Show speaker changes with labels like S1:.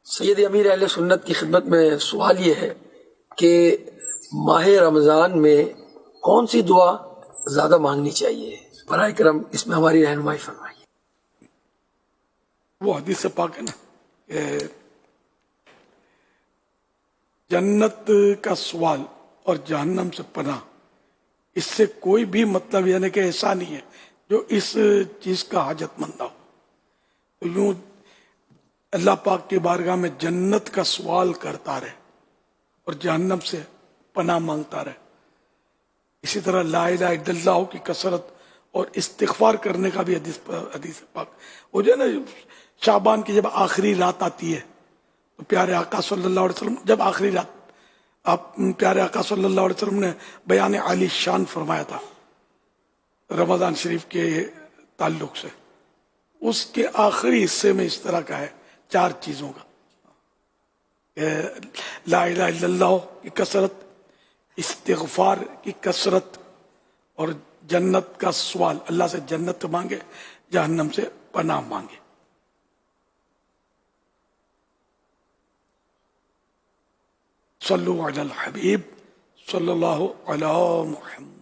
S1: سید امیر اہل سنت کی خدمت میں سوال یہ ہے کہ ماہ رمضان میں کون سی دعا زیادہ مانگنی چاہیے؟ برائے کرم اس میں ہماری رہنمائی فرمائیے۔
S2: وہ حدیث پاک ہے نا کہ جنت کا سوال اور جہنم سے پناہ، اس سے کوئی بھی مطلب یعنی کہ ایسا نہیں ہے جو اس چیز کا حاجت مند ہو، تو یوں اللہ پاک کی بارگاہ میں جنت کا سوال کرتا رہے اور جہنم سے پناہ مانگتا رہے۔ اسی طرح لا الہ الا اللہ کی کثرت اور استغفار کرنے کا بھی حدیث پاک۔ وہ جو ہے نا شعبان کی جب آخری رات آتی ہے تو پیارے آقا صلی اللہ علیہ وسلم، جب آخری رات پیارے آقا صلی اللہ علیہ وسلم نے بیان عالی شان فرمایا تھا رمضان شریف کے تعلق سے، اس کے آخری حصے میں اس طرح کا ہے 4 چیزوں کا، لا الہ الا اللہ کی کثرت، استغفار کی کثرت، اور جنت کا سوال، اللہ سے جنت مانگے، جہنم سے پناہ مانگے۔ صلو علی الحبیب صلی اللہ علی محمد۔